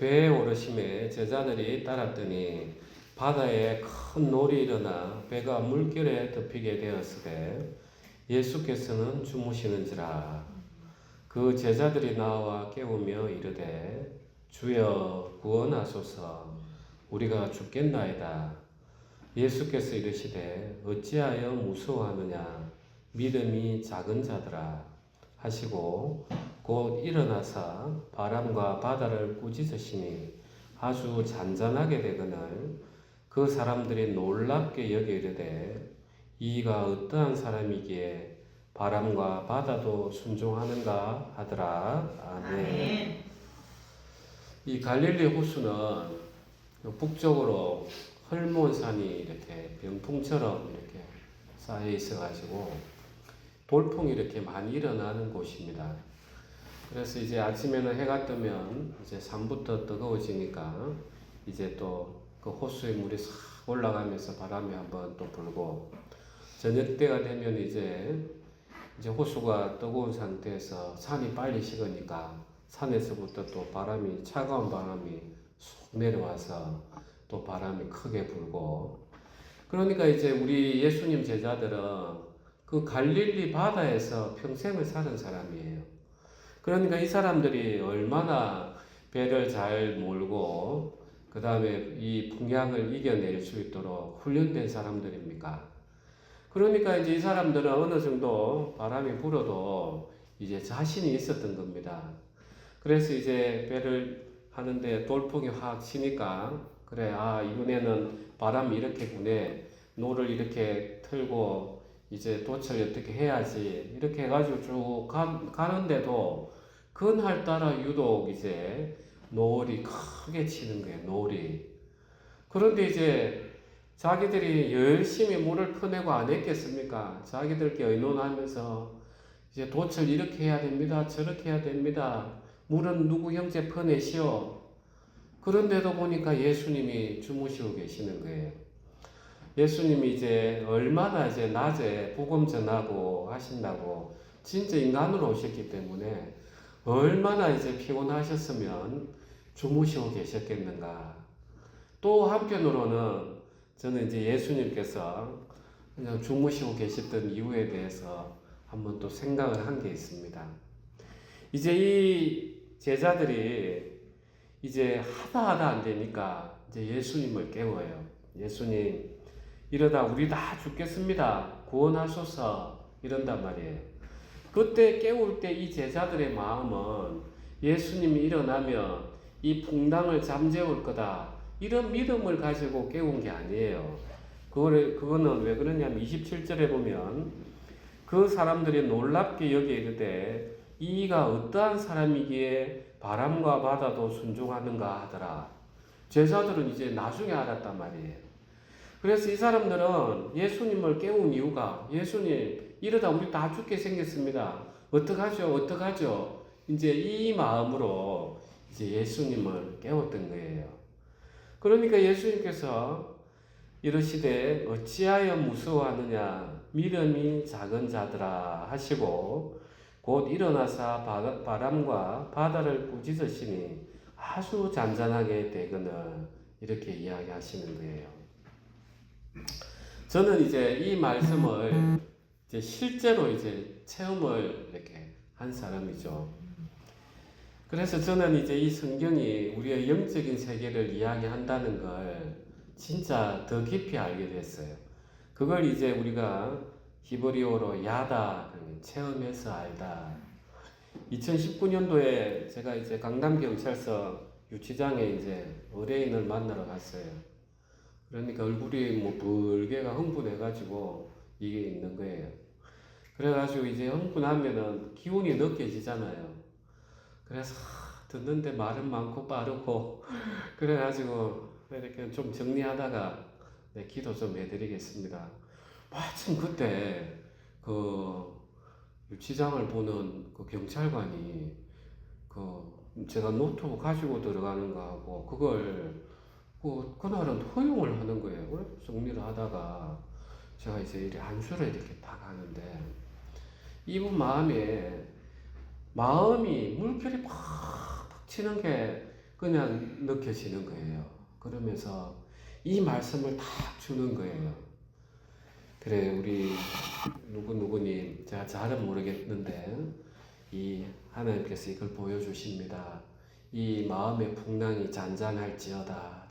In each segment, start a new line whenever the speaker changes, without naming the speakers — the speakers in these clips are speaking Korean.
배에 오르심에 제자들이 따랐더니 바다에 큰 놀이 일어나 배가 물결에 덮이게 되었으되 예수께서는 주무시는지라. 그 제자들이 나와 깨우며 이르되 주여 구원하소서, 우리가 죽겠나이다. 예수께서 이르시되 어찌하여 무서워하느냐, 믿음이 작은 자들아 하시고 곧 일어나사 바람과 바다를 꾸짖으시니 아주 잔잔하게 되거늘 그 사람들이 놀랍게 여겨 이르되 이가 어떠한 사람이기에 바람과 바다도 순종하는가 하더라. 아멘. 이 갈릴리 호수는 북쪽으로 헐몬산이 이렇게 병풍처럼 이렇게 쌓여 있어가지고 돌풍이 이렇게 많이 일어나는 곳입니다. 그래서 이제 아침에는 해가 뜨면 이제 산부터 뜨거워지니까 이제 또 그 호수의 물이 싹 올라가면서 바람이 한번 또 불고, 저녁 때가 되면 이제 호수가 뜨거운 상태에서 산이 빨리 식으니까 산에서부터 또 바람이, 차가운 바람이 쑥 내려와서 또 바람이 크게 불고, 그러니까 이제 우리 예수님 제자들은 그 갈릴리 바다에서 평생을 사는 사람이에요. 그러니까 이 사람들이 얼마나 배를 잘 몰고 그 다음에 이 풍향을 이겨낼 수 있도록 훈련된 사람들입니까? 그러니까 이제 이 사람들은 어느 정도 바람이 불어도 이제 자신이 있었던 겁니다. 그래서 이제 배를 하는데 돌풍이 확 치니까, 그래, 아, 이번에는 바람이 이렇게 부네, 노를 이렇게 틀고 이제 도철 어떻게 해야지, 이렇게 해가지고 쭉 가는데도 그날따라 유독 이제 노을이 크게 치는 거예요, 노을이. 그런데 이제 자기들이 열심히 물을 퍼내고 안 했겠습니까? 자기들끼리 의논하면서 이제 도철 이렇게 해야 됩니다, 저렇게 해야 됩니다, 물은 누구 형제 퍼내시오. 그런데도 보니까 예수님이 주무시고 계시는 거예요. 예수님이 이제 얼마나 이제 낮에 복음 전하고 하신다고 진짜 인간으로 오셨기 때문에 얼마나 이제 피곤하셨으면 주무시고 계셨겠는가. 또 한편으로는 저는 이제 예수님께서 그냥 주무시고 계셨던 이유에 대해서 한번 또 생각을 한 게 있습니다. 이제 이 제자들이 이제 하다 안 되니까 이제 예수님을 깨워요. 예수님, 이러다 우리 다 죽겠습니다, 구원하소서, 이런단 말이에요. 그때 깨울 때 이 제자들의 마음은 예수님이 일어나면 이 풍랑을 잠재울 거다, 이런 믿음을 가지고 깨운 게 아니에요. 그거는 왜 그러냐면 27절에 보면 그 사람들이 놀랍게 여기 이르되 이가 어떠한 사람이기에 바람과 바다도 순종하는가 하더라. 제자들은 이제 나중에 알았단 말이에요. 그래서 이 사람들은 예수님을 깨운 이유가, 예수님 이러다 우리 다 죽게 생겼습니다, 어떡하죠, 어떡하죠, 이제 이 마음으로 이제 예수님을 깨웠던 거예요. 그러니까 예수님께서 이르시되 어찌하여 무서워하느냐, 믿음이 작은 자들아 하시고 곧 일어나사 바람과 바다를 꾸짖으시니 아주 잔잔하게 되거늘, 이렇게 이야기하시는 거예요. 저는 이제 이 말씀을 이제 실제로 이제 체험을 이렇게 한 사람이죠. 그래서 저는 이제 이 성경이 우리의 영적인 세계를 이야기한다는 걸 진짜 더 깊이 알게 됐어요. 그걸 이제 우리가 히브리어로 야다, 체험해서 알다. 2019년도에 제가 이제 강남경찰서 유치장에 이제 의뢰인을 만나러 갔어요. 그러니까 얼굴이 뭐 붉게가 흥분해가지고 이게 있는 거예요. 그래가지고 이제 흥분하면은 기운이 느껴지잖아요. 그래서 듣는데 말은 많고 빠르고 그래가지고 이렇게 좀 정리하다가 네, 기도 좀 해드리겠습니다. 마침 그때 그 유치장을 보는 그 경찰관이 제가 노트북 가지고 들어가는 거하고 그걸 그날은 허용을 하는 거예요. 정리를 하다가 제가 이제 이렇게 한수를 이렇게 딱 하는데 이분 마음이 물결이 팍팍 치는 게 그냥 느껴지는 거예요. 그러면서 이 말씀을 딱 주는 거예요. 그래, 우리 누구님, 제가 잘은 모르겠는데 이 하나님께서 이걸 보여주십니다. 이 마음의 풍랑이 잔잔할지어다.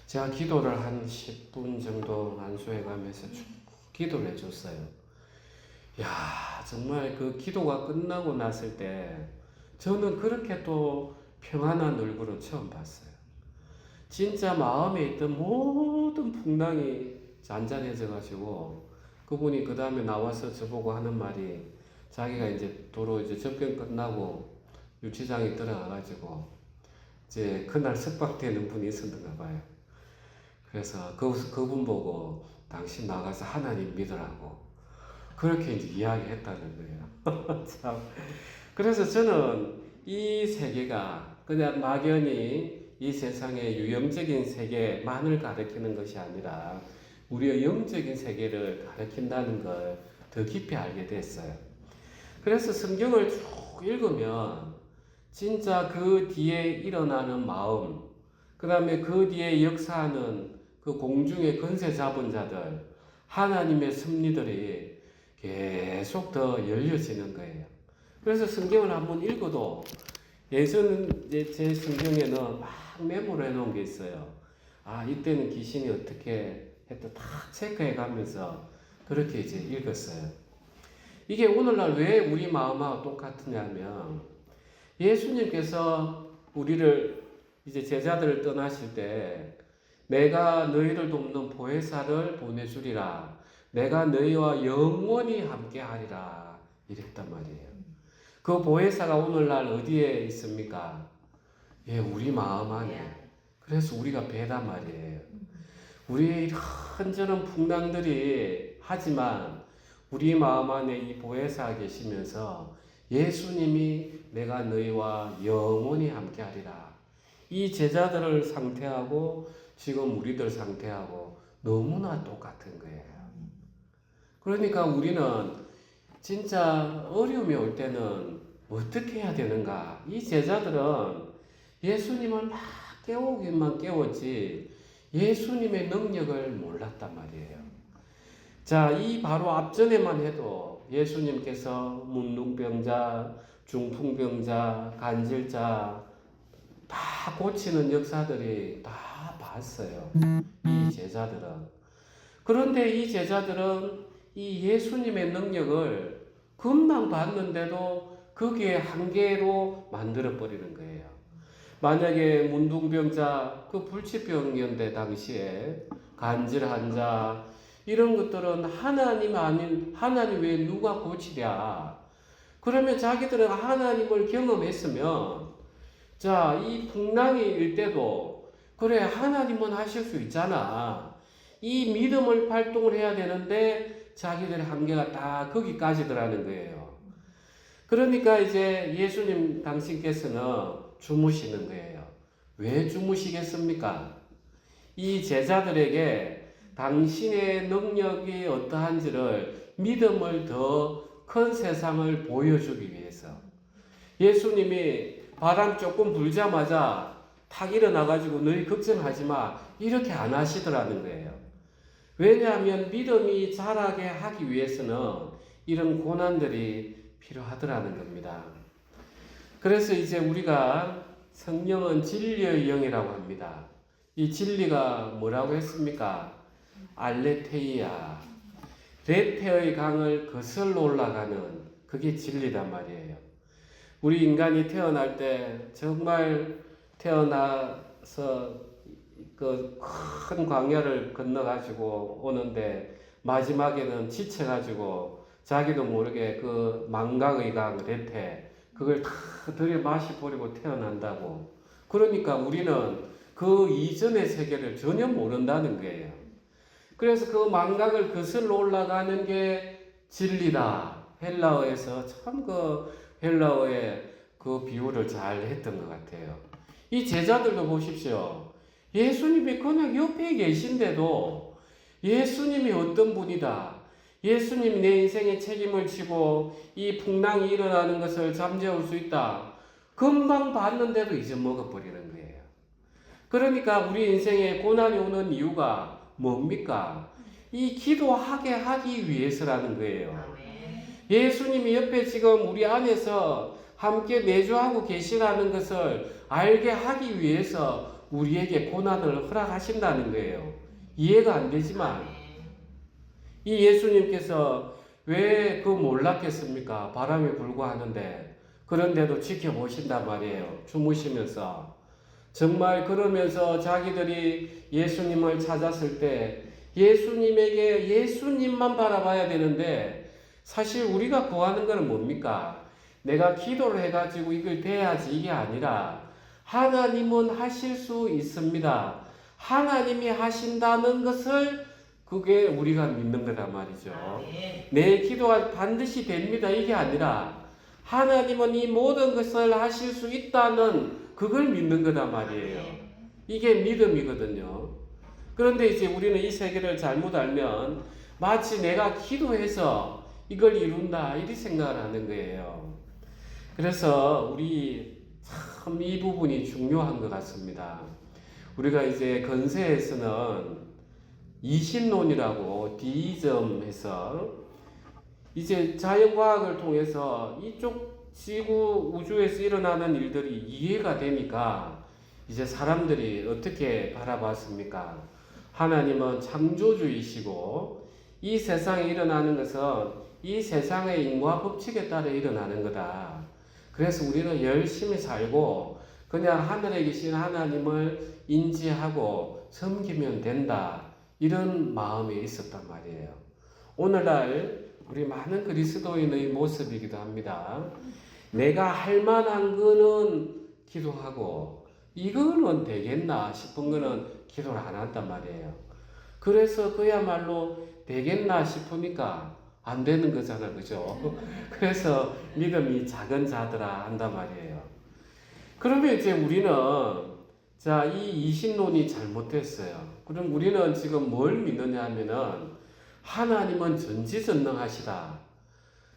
제가 기도를 한 10분 정도 안수해 가면서 쭉 기도를 해줬어요. 야, 정말 그 기도가 끝나고 났을 때 저는 그렇게 또 평안한 얼굴을 처음 봤어요. 진짜 마음에 있던 모든 풍랑이 잔잔해져가지고 그분이 그 다음에 나와서 저보고 하는 말이 자기가 이제 도로 이제 접견 끝나고 유치장에 들어가가지고 이제 그날 석방되는 분이 있었는가 봐요. 그래서 그분 보고 당신 나가서 하나님 믿으라고 그렇게 이제 이야기했다는 거예요. 참. 그래서 저는 이 세계가 그냥 막연히 이 세상의 유형적인 세계만을 가리키는 것이 아니라 우리의 영적인 세계를 가리킨다는 걸 더 깊이 알게 됐어요. 그래서 성경을 쭉 읽으면 진짜 그 뒤에 일어나는 마음, 그 다음에 그 뒤에 역사하는 그 공중의 권세 잡은 자들, 하나님의 섭리들이 계속 더 열려지는 거예요. 그래서 성경을 한번 읽어도 예전 제 성경에는 막 메모를 해놓은 게 있어요. 아, 이때는 귀신이 어떻게 했다 다 체크해 가면서 그렇게 이제 읽었어요. 이게 오늘날 왜 우리 마음하고 똑같으냐면 예수님께서 우리를 이제 제자들을 떠나실 때 내가 너희를 돕는 보혜사를 보내주리라. 내가 너희와 영원히 함께하리라. 이랬단 말이에요. 그 보혜사가 오늘날 어디에 있습니까? 예, 우리 마음 안에. 그래서 우리가 배단 말이에요. 우리의 이런저런 풍랑들이 하지만 우리 마음 안에 이 보혜사가 계시면서 예수님이 내가 너희와 영원히 함께하리라. 이 제자들을 상태하고 지금 우리들 상태하고 너무나 똑같은 거예요. 그러니까 우리는 진짜 어려움이 올 때는 어떻게 해야 되는가? 이 제자들은 예수님을 막 깨우기만 깨웠지 예수님의 능력을 몰랐단 말이에요. 자, 이 바로 앞전에만 해도 예수님께서 문둥병자, 중풍병자, 간질자 다 고치는 역사들이 다 봤어요. 이 제자들은. 그런데 이 제자들은 이 예수님의 능력을 금방 봤는데도 거기에 한계로 만들어버리는 거예요. 만약에 문둥병자, 그 불치병이었는데 당시에 간질 환자 이런 것들은 하나님 아닌 하나님 외에 누가 고치랴. 그러면 자기들은 하나님을 경험했으면 자, 이 풍랑이 일 때도 그래 하나님은 하실 수 있잖아. 이 믿음을 발동을 해야 되는데 자기들의 한계가 다 거기까지더라는 거예요. 그러니까 이제 예수님 당신께서는 주무시는 거예요. 왜 주무시겠습니까? 이 제자들에게 당신의 능력이 어떠한지를 믿음을 더 큰 세상을 보여주기 위해서 예수님이 바람 조금 불자마자 탁 일어나가지고 너희 걱정하지 마 이렇게 안 하시더라는 거예요. 왜냐하면 믿음이 자라게 하기 위해서는 이런 고난들이 필요하더라는 겁니다. 그래서 이제 우리가 성령은 진리의 영이라고 합니다. 이 진리가 뭐라고 했습니까? 알레테이아. 레테의 강을 거슬러 올라가는 그게 진리단 말이에요. 우리 인간이 태어날 때 정말 태어나서 그 큰 광야를 건너가지고 오는데 마지막에는 지쳐가지고 자기도 모르게 그 망각의 강 레테 그걸 다 들여 마셔버리고 태어난다고. 그러니까 우리는 그 이전의 세계를 전혀 모른다는 거예요. 그래서 그 망각을 거슬러 올라가는 게 진리다. 헬라어에서 참 그 헬라어의 그 비유를 잘 했던 것 같아요. 이 제자들도 보십시오. 예수님이 그냥 옆에 계신데도 예수님이 어떤 분이다. 예수님이 내 인생의 책임을 지고 이 풍랑이 일어나는 것을 잠재울 수 있다. 금방 봤는데도 잊어먹어버리는 거예요. 그러니까 우리 인생에 고난이 오는 이유가 뭡니까? 이 기도하게 하기 위해서라는 거예요. 예수님이 옆에 지금 우리 안에서 함께 내주하고 계시다는 것을 알게 하기 위해서 우리에게 고난을 허락하신다는 거예요. 이해가 안 되지만 이 예수님께서 왜 그 몰랐겠습니까? 바람이 불고 하는데 그런데도 지켜보신단 말이에요. 주무시면서. 정말 그러면서 자기들이 예수님을 찾았을 때 예수님에게 예수님만 바라봐야 되는데 사실 우리가 구하는 것은 뭡니까? 내가 기도를 해가지고 이걸 돼야지 이게 아니라 하나님은 하실 수 있습니다. 하나님이 하신다는 것을 그게 우리가 믿는 거란 말이죠. 내 기도가 반드시 됩니다. 이게 아니라 하나님은 이 모든 것을 하실 수 있다는 그걸 믿는 거란 말이에요. 이게 믿음이거든요. 그런데 이제 우리는 이 세계를 잘못 알면 마치 내가 기도해서 이걸 이룬다 이렇게 생각을 하는 거예요. 그래서 우리 참 이 부분이 중요한 것 같습니다. 우리가 이제 건세에서는 이신론이라고 디이즘에서 이제 자연과학을 통해서 이쪽 지구 우주에서 일어나는 일들이 이해가 되니까 이제 사람들이 어떻게 바라봤습니까? 하나님은 창조주이시고 이 세상에 일어나는 것은 이 세상의 인과 법칙에 따라 일어나는 거다. 그래서 우리는 열심히 살고 그냥 하늘에 계신 하나님을 인지하고 섬기면 된다. 이런 마음이 있었단 말이에요. 오늘날 우리 많은 그리스도인의 모습이기도 합니다. 내가 할 만한 거는 기도하고 이거는 되겠나 싶은 거는 기도를 안 한단 말이에요. 그래서 그야말로 되겠나 싶으니까 안 되는 거잖아, 그죠? 그래서 믿음이 작은 자들아 한단 말이에요. 그러면 이제 우리는 자, 이 이신론이 잘못됐어요. 그럼 우리는 지금 뭘 믿느냐 하면은 하나님은 전지전능하시다.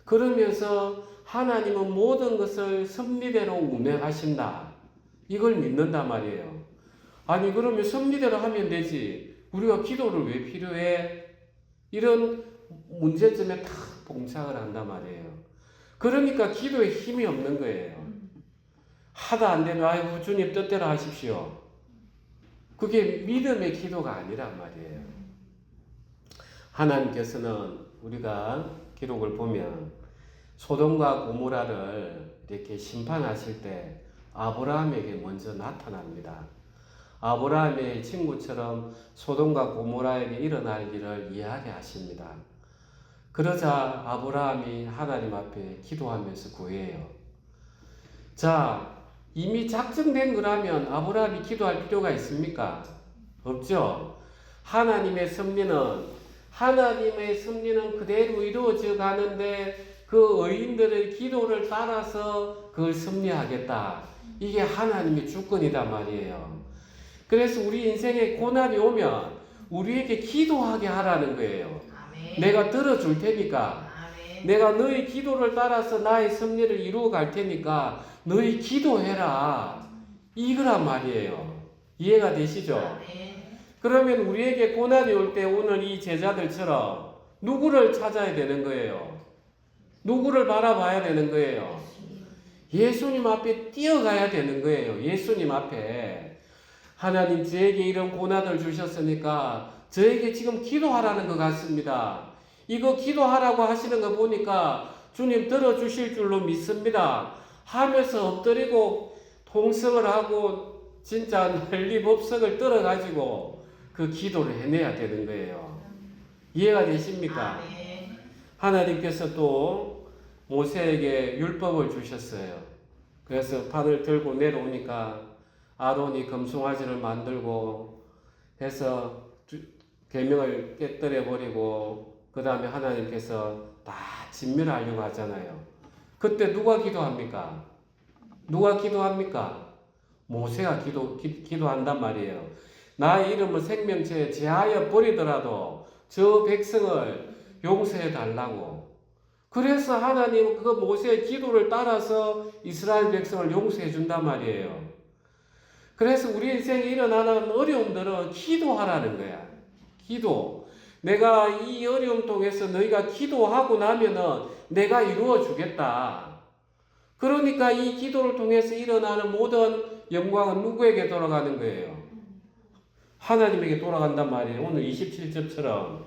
그러면서 하나님은 모든 것을 섭리대로 운행하신다. 이걸 믿는단 말이에요. 아니 그러면 섭리대로 하면 되지. 우리가 기도를 왜 필요해? 이런 문제점에 다 봉착을 한단 말이에요. 그러니까 기도에 힘이 없는 거예요. 하다 안 되면 아이고 주님 뜻대로 하십시오. 그게 믿음의 기도가 아니란 말이에요. 하나님께서는 우리가 기록을 보면 소돔과 고모라를 이렇게 심판하실 때 아브라함에게 먼저 나타납니다. 아브라함의 친구처럼 소돔과 고모라에게 일어날 일을 이야기하십니다. 그러자 아브라함이 하나님 앞에 기도하면서 구해요. 자, 이미 작정된 거라면 아브라함이 기도할 필요가 있습니까? 없죠. 하나님의 섭리는 그대로 이루어져 가는데 그 의인들의 기도를 따라서 그걸 섭리하겠다. 이게 하나님의 주권이란 말이에요. 그래서 우리 인생에 고난이 오면 우리에게 기도하게 하라는 거예요. 아멘. 내가 들어줄 테니까. 아멘. 내가 너희 기도를 따라서 나의 섭리를 이루어 갈 테니까 너희 기도해라. 이거란 말이에요. 이해가 되시죠? 아멘. 그러면 우리에게 고난이 올 때 오늘 이 제자들처럼 누구를 찾아야 되는 거예요? 누구를 바라봐야 되는 거예요? 예수님 앞에 뛰어가야 되는 거예요. 예수님 앞에. 하나님 저에게 이런 고난을 주셨으니까 저에게 지금 기도하라는 것 같습니다. 이거 기도하라고 하시는 거 보니까 주님 들어주실 줄로 믿습니다. 하면서 엎드리고 통성을 하고 진짜 난리법석을 떨어가지고 그 기도를 해내야 되는 거예요. 이해가 되십니까? 하나님께서 또 모세에게 율법을 주셨어요. 그래서 판을 들고 내려오니까 아론이 금송아지를 만들고 해서 계명을 깨뜨려 버리고 그 다음에 하나님께서 다 진멸하려고 하잖아요. 그때 누가 기도합니까? 누가 기도합니까? 모세가 기도한단 말이에요. 나의 이름을 생명체에 제하여 버리더라도 저 백성을 용서해 달라고. 그래서 하나님 그 모세의 기도를 따라서 이스라엘 백성을 용서해 준단 말이에요. 그래서 우리 인생에 일어나는 어려움들은 기도하라는 거야. 기도. 내가 이 어려움 통해서 너희가 기도하고 나면은 내가 이루어 주겠다. 그러니까 이 기도를 통해서 일어나는 모든 영광은 누구에게 돌아가는 거예요? 하나님에게 돌아간단 말이에요. 오늘 27절처럼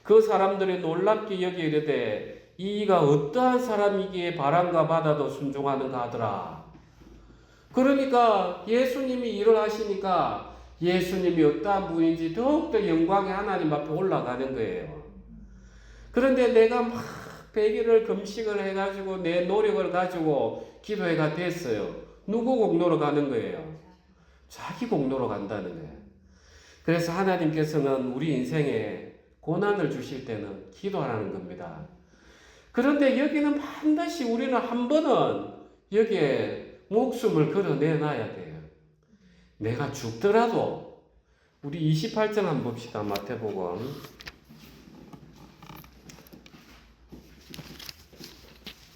그 사람들이 놀랍게 여기 이르되 이가 어떠한 사람이기에 바람과 바다도 순종하는가 하더라. 그러니까 예수님이 일을 하시니까 예수님이 어떠한 분인지 더욱더 영광의 하나님 앞에 올라가는 거예요. 그런데 내가 막 100일을 금식을 해가지고 내 노력을 가지고 기도회가 됐어요. 누구 공로로 가는 거예요? 자기 공로로 간다는 거예요. 그래서 하나님께서는 우리 인생에 고난을 주실 때는 기도하라는 겁니다. 그런데 여기는 반드시 우리는 한 번은 여기에 목숨을 걸어내놔야 돼요. 내가 죽더라도 우리 28장 한번 봅시다. 마태복음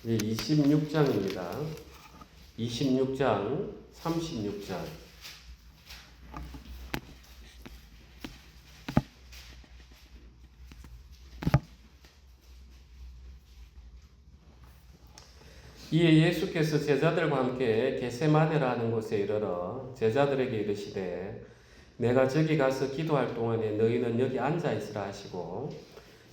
26장입니다. 26장 36절 이에 예수께서 제자들과 함께 겟세마네라는 곳에 이르러 제자들에게 이르시되 내가 저기 가서 기도할 동안에 너희는 여기 앉아 있으라 하시고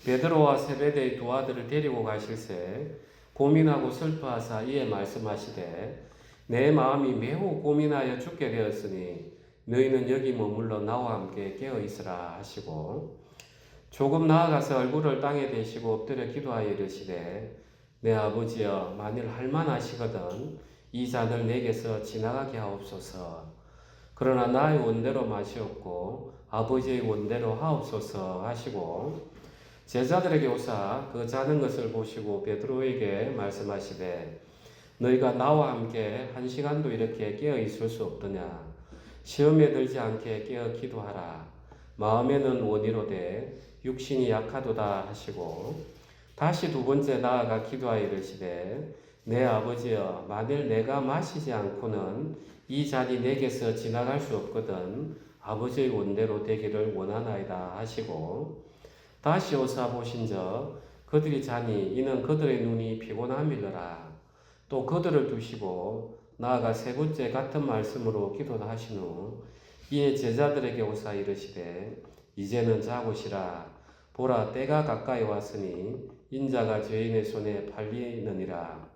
베드로와 세베대의 두 아들을 데리고 가실새 고민하고 슬퍼하사 이에 말씀하시되 내 마음이 매우 고민하여 죽게 되었으니 너희는 여기 머물러 나와 함께 깨어 있으라 하시고 조금 나아가서 얼굴을 땅에 대시고 엎드려 기도하여 이르시되 내 아버지여 만일 할만하시거든 이 잔을 내게서 지나가게 하옵소서. 그러나 나의 원대로 마시옵고 아버지의 원대로 하옵소서 하시고 제자들에게 오사 그 자는 것을 보시고 베드로에게 말씀하시되 너희가 나와 함께 1시간도 이렇게 깨어 있을 수 없더냐. 시험에 들지 않게 깨어 기도하라. 마음에는 원이로되 육신이 약하도다 하시고 다시 두 번째 나아가 기도하여 이르시되 내 아버지여 만일 내가 마시지 않고는 이 잔이 내게서 지나갈 수 없거든 아버지의 원대로 되기를 원하나이다 하시고 다시 오사 보신저 그들이 자니 이는 그들의 눈이 피곤함이더라. 또 그들을 두시고 나아가 세 번째 같은 말씀으로 기도하신 후 이에 제자들에게 오사 이르시되 이제는 자고시라. 보라 때가 가까이 왔으니 인자가 죄인의 손에 팔리느니라.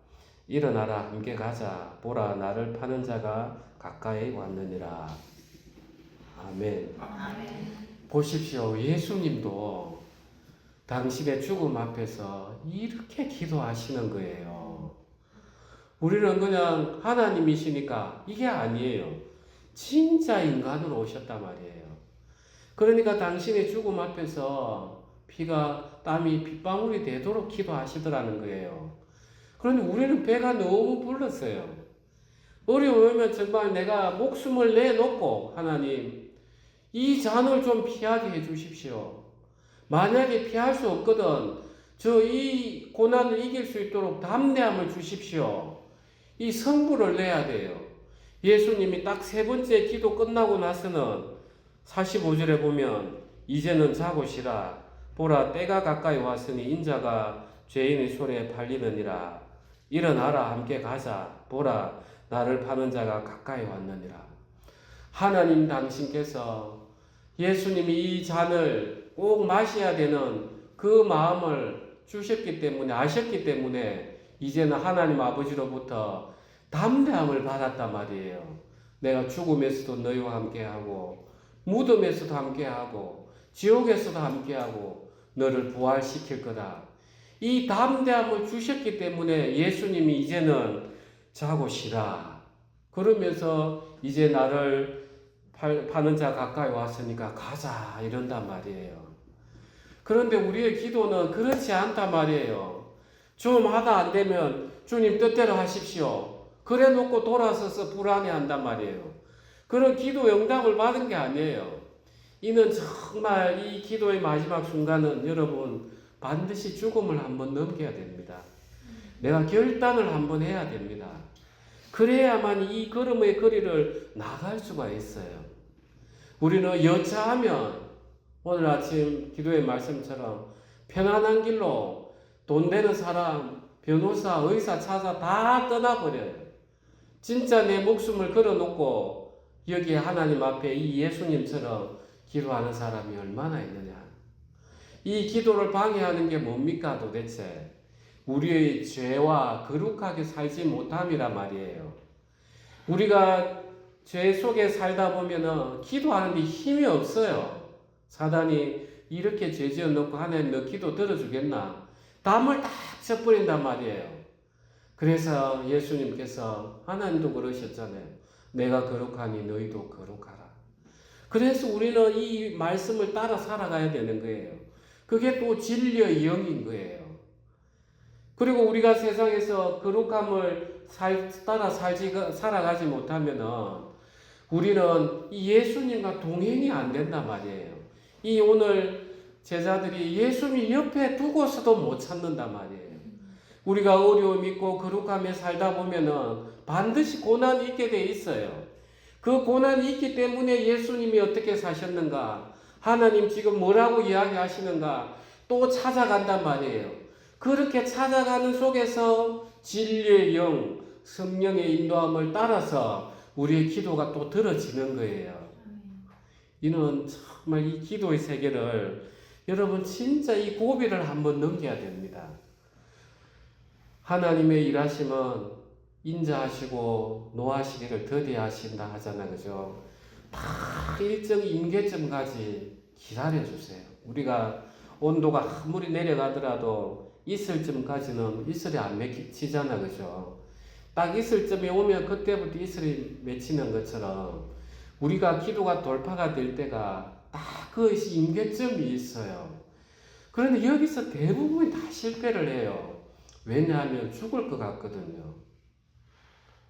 일어나라 함께 가자. 보라 나를 파는 자가 가까이 왔느니라. 아멘. 아멘. 보십시오. 예수님도 당신의 죽음 앞에서 이렇게 기도하시는 거예요. 우리는 그냥 하나님이시니까 이게 아니에요. 진짜 인간으로 오셨단 말이에요. 그러니까 당신의 죽음 앞에서 피가 땀이 빗방울이 되도록 기도하시더라는 거예요. 그런데 우리는 배가 너무 불렀어요. 어려우면 정말 내가 목숨을 내놓고 하나님 이 잔을 좀 피하게 해 주십시오. 만약에 피할 수 없거든 저 이 고난을 이길 수 있도록 담대함을 주십시오. 이 성부를 내야 돼요. 예수님이 딱 세 번째 기도 끝나고 나서는 45절에 보면 이제는 자고시라. 보라 때가 가까이 왔으니 인자가 죄인의 손에 팔리느니라. 일어나라 함께 가자. 보라 나를 파는 자가 가까이 왔느니라. 하나님 당신께서 예수님이 이 잔을 꼭 마셔야 되는 그 마음을 주셨기 때문에 아셨기 때문에 이제는 하나님 아버지로부터 담대함을 받았단 말이에요. 내가 죽음에서도 너희와 함께하고 무덤에서도 함께하고 지옥에서도 함께하고 너를 부활시킬 거다. 이 담대함을 주셨기 때문에 예수님이 이제는 자고 쉬라. 그러면서 이제 나를 파는 자 가까이 왔으니까 가자 이런단 말이에요. 그런데 우리의 기도는 그렇지 않단 말이에요. 좀 하다 안 되면 주님 뜻대로 하십시오. 그래 놓고 돌아서서 불안해한단 말이에요. 그런 기도 응답을 받은 게 아니에요. 이는 정말 이 기도의 마지막 순간은 여러분 반드시 죽음을 한번 넘겨야 됩니다. 내가 결단을 한번 해야 됩니다. 그래야만 이 걸음의 거리를 나갈 수가 있어요. 우리는 여차하면 오늘 아침 기도의 말씀처럼 편안한 길로 돈 되는 사람, 변호사, 의사 찾아 다 떠나버려요. 진짜 내 목숨을 걸어놓고 여기에 하나님 앞에 이 예수님처럼 기도하는 사람이 얼마나 있느냐. 이 기도를 방해하는 게 뭡니까 도대체? 우리의 죄와 거룩하게 살지 못함이라 말이에요. 우리가 죄 속에 살다 보면은 기도하는데 힘이 없어요. 사단이 이렇게 죄 지어 놓고 하나님 너 기도 들어주겠나? 담을 딱 쳐버린단 말이에요. 그래서 예수님께서 하나님도 그러셨잖아요. 내가 거룩하니 너희도 거룩하라. 그래서 우리는 이 말씀을 따라 살아가야 되는 거예요. 그게 또 진리의 영인 거예요. 그리고 우리가 세상에서 거룩함을 따라 살아가지 못하면은 우리는 이 예수님과 동행이 안 된단 말이에요. 이 오늘 제자들이 예수님 옆에 두고서도 못 찾는단 말이에요. 우리가 어려움 있고 거룩함에 살다 보면은 반드시 고난이 있게 돼 있어요. 그 고난이 있기 때문에 예수님이 어떻게 사셨는가, 하나님 지금 뭐라고 이야기하시는가 또 찾아간단 말이에요. 그렇게 찾아가는 속에서 진리의 영, 성령의 인도함을 따라서 우리의 기도가 또 들어지는 거예요. 이는 정말 이 기도의 세계를 여러분 진짜 이 고비를 한번 넘겨야 됩니다. 하나님의 일하심은 인자하시고 노하시기를 더디하신다 하잖아요. 그죠? 다 일정 임계점까지 기다려주세요. 우리가 온도가 아무리 내려가더라도 있을 점까지는 이슬이 안 맺히잖아. 그죠? 딱 있을 점에 오면 그때부터 이슬이 맺히는 것처럼 우리가 기도가 돌파가 될 때가 딱 그것이 임계점이 있어요. 그런데 여기서 대부분이 다 실패를 해요. 왜냐하면 죽을 것 같거든요.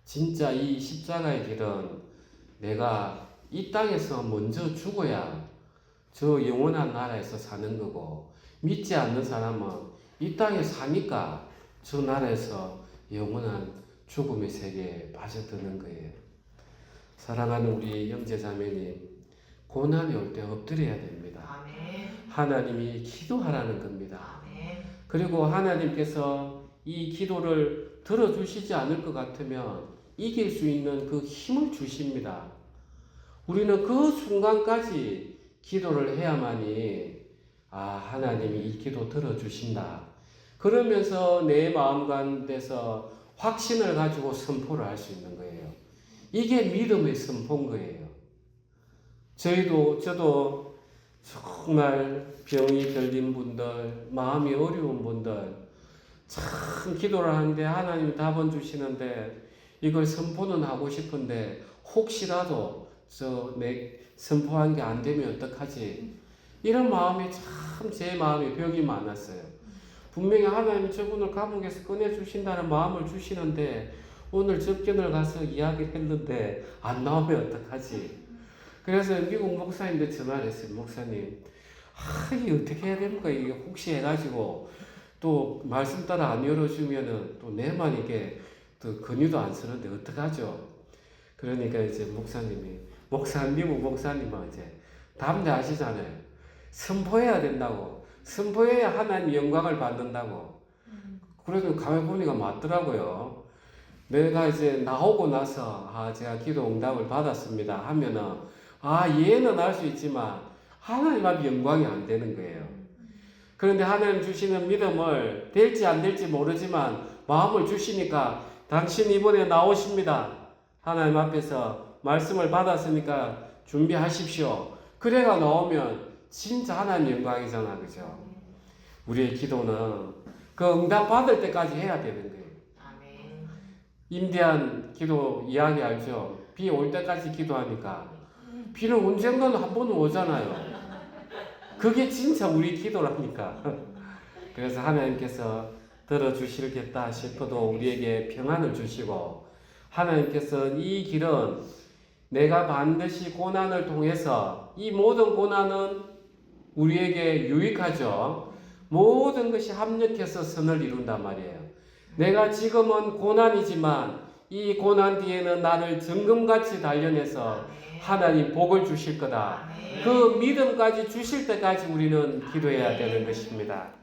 진짜 이 십자가의 길은 내가 이 땅에서 먼저 죽어야 저 영원한 나라에서 사는 거고, 믿지 않는 사람은 이 땅에 사니까 저 나라에서 영원한 죽음의 세계에 빠져드는 거예요. 사랑하는 우리 형제자매님, 고난이 올 때 엎드려야 됩니다. 아멘. 하나님이 기도하라는 겁니다. 아멘. 그리고 하나님께서 이 기도를 들어주시지 않을 것 같으면 이길 수 있는 그 힘을 주십니다. 우리는 그 순간까지 기도를 해야만이 하나님이 이 기도 들어주신다. 그러면서 내 마음 가운데서 확신을 가지고 선포를 할 수 있는 거예요. 이게 믿음의 선포인 거예요. 저도 정말 병이 들린 분들, 마음이 어려운 분들, 참 기도를 하는데 하나님이 답은 주시는데 이걸 선포는 하고 싶은데 혹시라도 내 선포한 게 안 되면 어떡하지? 이런 마음이 참 제 마음에 벽이 많았어요. 분명히 하나님이 저분을 감옥에서 꺼내주신다는 마음을 주시는데 오늘 접견을 가서 이야기를 했는데 안 나오면 어떡하지? 그래서 미국 목사님한테 전화를 했어요. 목사님, 이게 어떻게 해야 됩니까? 이게 혹시 해가지고 또 말씀 따라 안 열어주면은 또 내만 이게 또 근유도 안 쓰는데 어떡하죠? 그러니까 이제 미국 목사님은 이제 담대하시잖아요. 선포해야 된다고. 선포해야 하나님 영광을 받는다고. 그래도 가만히 보니까 맞더라고요. 내가 이제 나오고 나서 제가 기도 응답을 받았습니다 하면은 얘는 알 수 있지만 하나님 앞에 영광이 안 되는 거예요. 그런데 하나님 주시는 믿음을 될지 안 될지 모르지만 마음을 주시니까 당신 이번에 나오십니다. 하나님 앞에서 말씀을 받았으니까 준비하십시오. 그래가 나오면 진짜 하나님 영광이잖아. 그죠? 우리의 기도는 그 응답 받을 때까지 해야 되는 거예요. 아멘. 임대한 기도 이야기 알죠? 비 올 때까지 기도하니까 비는 언젠가는 한 번은 오잖아요. 그게 진짜 우리 기도라니까. 그래서 하나님께서 들어주시겠다 싶어도 우리에게 평안을 주시고, 하나님께서 이 길은 내가 반드시 고난을 통해서, 이 모든 고난은 우리에게 유익하죠. 모든 것이 합력해서 선을 이룬단 말이에요. 내가 지금은 고난이지만 이 고난 뒤에는 나를 정금같이 단련해서 하나님 복을 주실 거다. 그 믿음까지 주실 때까지 우리는 기도해야 되는 것입니다.